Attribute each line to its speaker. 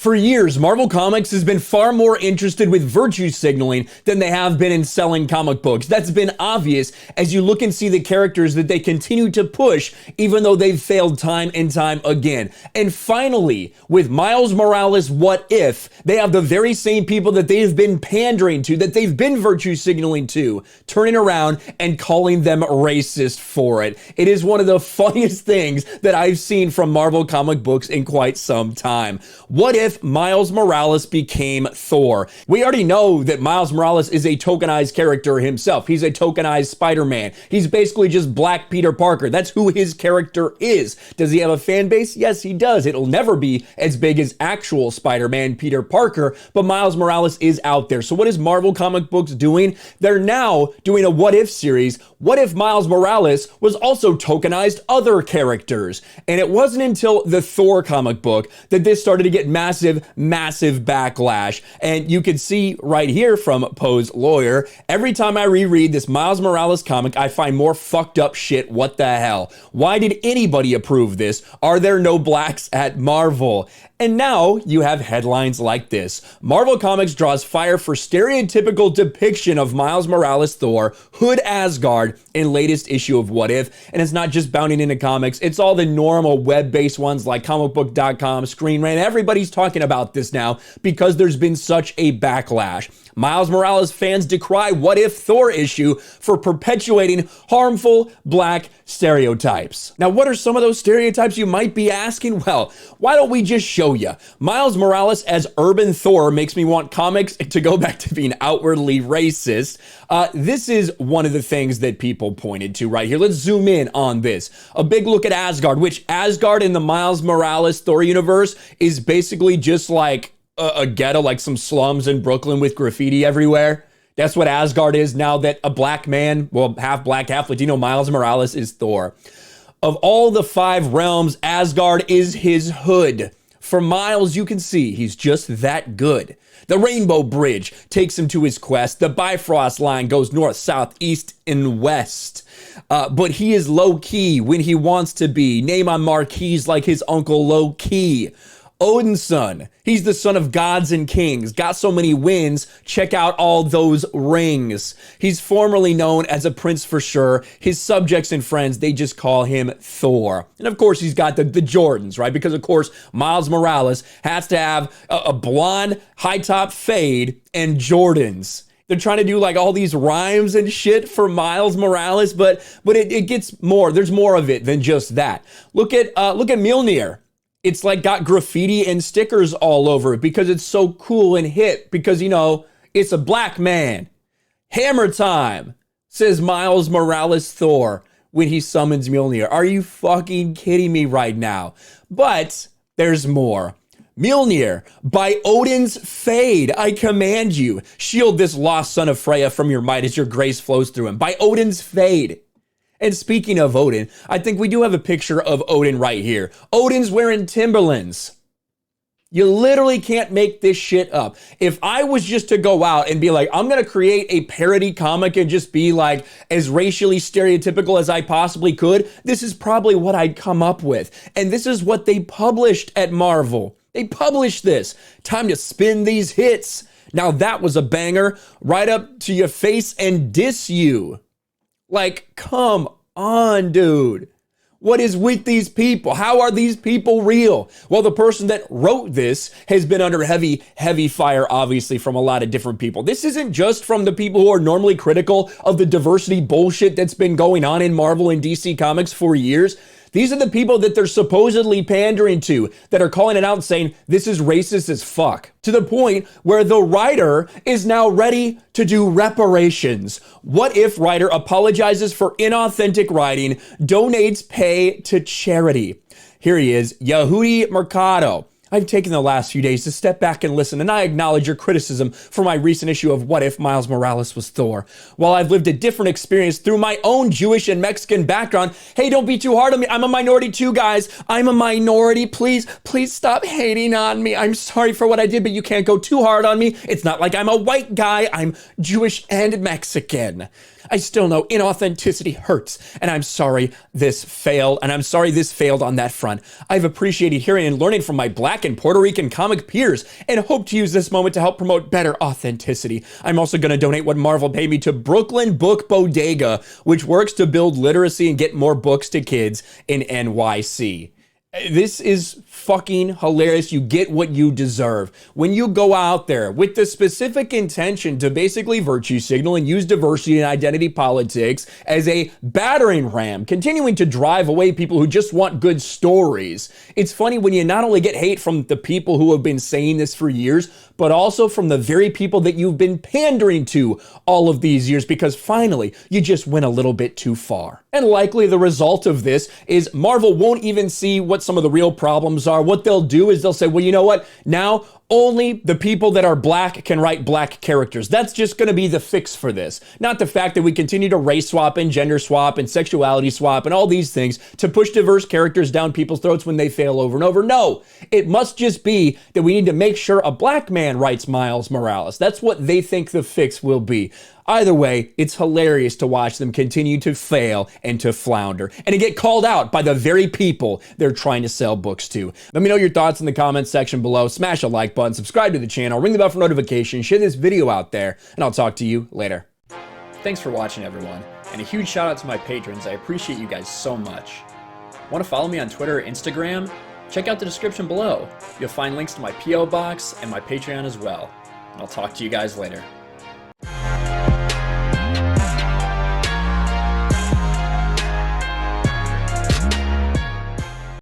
Speaker 1: For years, Marvel Comics has been far more interested with virtue signaling than they have been in selling comic books. That's been obvious as you look and see the characters that they continue to push, even though they've failed time and time again. And finally, with Miles Morales' What If, they have the very same people that they've been pandering to, that they've been virtue signaling to, turning around and calling them racist for it. It is one of the funniest things that I've seen from Marvel comic books in quite some time. What if Miles Morales became Thor? We already know that Miles Morales is a tokenized character himself. He's a tokenized Spider-Man. He's basically just Black Peter Parker. That's who his character is. Does he have a fan base? Yes, he does. It'll never be as big as actual Spider-Man Peter Parker, but Miles Morales is out there. So what is Marvel comic books doing? They're now doing a What If series. What if Miles Morales was also tokenized other characters? And it wasn't until the Thor comic book that this started to get massive backlash. And you can see right here from Poe's lawyer, every time I reread this Miles Morales comic, I find more fucked up shit. What the hell? Why did anybody approve this? Are there no blacks at Marvel? And now you have headlines like this. Marvel Comics draws fire for stereotypical depiction of Miles Morales Thor, Hood Asgard in latest issue of What If. And it's not just bounding into comics, it's all the normal web-based ones like comicbook.com, Screen Rant. Everybody's talking about this now because there's been such a backlash. Miles Morales fans decry What If Thor issue for perpetuating harmful black stereotypes. Now, what are some of those stereotypes, you might be asking? Well, why don't we just show you? Miles Morales as urban Thor makes me want comics to go back to being outwardly racist. This is one of the things that people pointed to right here. Let's zoom in on this. A big look at Asgard, which Asgard in the Miles Morales Thor universe is basically just like a ghetto, like some slums in Brooklyn with graffiti everywhere. That's what Asgard is now that a black man, well, half black, half Latino, Miles Morales is Thor. Of all the 5 realms, Asgard is his hood. For Miles, you can see he's just that good. The Rainbow Bridge takes him to his quest. The Bifrost line goes north, south, east, and west. But he is low-key when he wants to be. Name on marquees like his uncle Low-Key. Odin's son, he's the son of gods and kings, got so many wins, check out all those rings. He's formerly known as a prince for sure. His subjects and friends, they just call him Thor. And of course, he's got the Jordans, right? Because of course, Miles Morales has to have a blonde, high top fade and Jordans. They're trying to do like all these rhymes and shit for Miles Morales, but it gets more. There's more of it than just that. Look at Mjolnir. It's like got graffiti and stickers all over it because it's so cool and hip because, you know, it's a black man. Hammer time, says Miles Morales Thor when he summons Mjolnir. Are you fucking kidding me right now? But there's more. Mjolnir, by Odin's fade, I command you. Shield this lost son of Freya from your might as your grace flows through him. By Odin's fade. And speaking of Odin, I think we do have a picture of Odin right here. Odin's wearing Timberlands. You literally can't make this shit up. If I was just to go out and be like, I'm going to create a parody comic and just be like as racially stereotypical as I possibly could, this is probably what I'd come up with. And this is what they published at Marvel. They published this. Time to spin these hits. Now that was a banger. Right up to your face and diss you. Like, come on, dude. What is with these people? How are these people real? Well, the person that wrote this has been under heavy fire, obviously, from a lot of different people. This isn't just from the people who are normally critical of the diversity bullshit that's been going on in Marvel and DC Comics for years. These are the people that they're supposedly pandering to, that are calling it out and saying, this is racist as fuck. To the point where the writer is now ready to do reparations. What if writer apologizes for inauthentic writing, donates pay to charity? Here he is, Yehudi Mercado. I've taken the last few days to step back and listen, and I acknowledge your criticism for my recent issue of What If Miles Morales was Thor. While I've lived a different experience through my own Jewish and Mexican background, hey, don't be too hard on me. I'm a minority too, guys. I'm a minority. Please stop hating on me. I'm sorry for what I did, but you can't go too hard on me. It's not like I'm a white guy. I'm Jewish and Mexican. I still know inauthenticity hurts, and I'm sorry this failed, and I'm sorry this failed on that front. I've appreciated hearing and learning from my Black and Puerto Rican comic peers, and hope to use this moment to help promote better authenticity. I'm also going to donate what Marvel paid me to Brooklyn Book Bodega, which works to build literacy and get more books to kids in NYC. This is fucking hilarious. You get what you deserve. When you go out there with the specific intention to basically virtue signal and use diversity and identity politics as a battering ram, continuing to drive away people who just want good stories. It's funny when you not only get hate from the people who have been saying this for years, but also from the very people that you've been pandering to all of these years, because finally you just went a little bit too far. And likely the result of this is Marvel won't even see what some of the real problems are. What they'll do is they'll say, well, you know what? Now only the people that are black can write black characters. That's just going to be the fix for this. Not the fact that we continue to race swap and gender swap and sexuality swap and all these things to push diverse characters down people's throats when they fail over and over. No, it must just be that we need to make sure a black man writes Miles Morales. That's what they think the fix will be. Either way, it's hilarious to watch them continue to fail and to flounder and to get called out by the very people they're trying to sell books to. Let me know your thoughts in the comments section below. Smash a like button, subscribe to the channel, ring the bell for notifications, share this video out there, and I'll talk to you later. Thanks for watching, everyone, and a huge shout out to my patrons. I appreciate you guys so much. Want to follow me on Twitter or Instagram? Check out the description below. You'll find links to my P.O. box and my Patreon as well. And I'll talk to you guys later.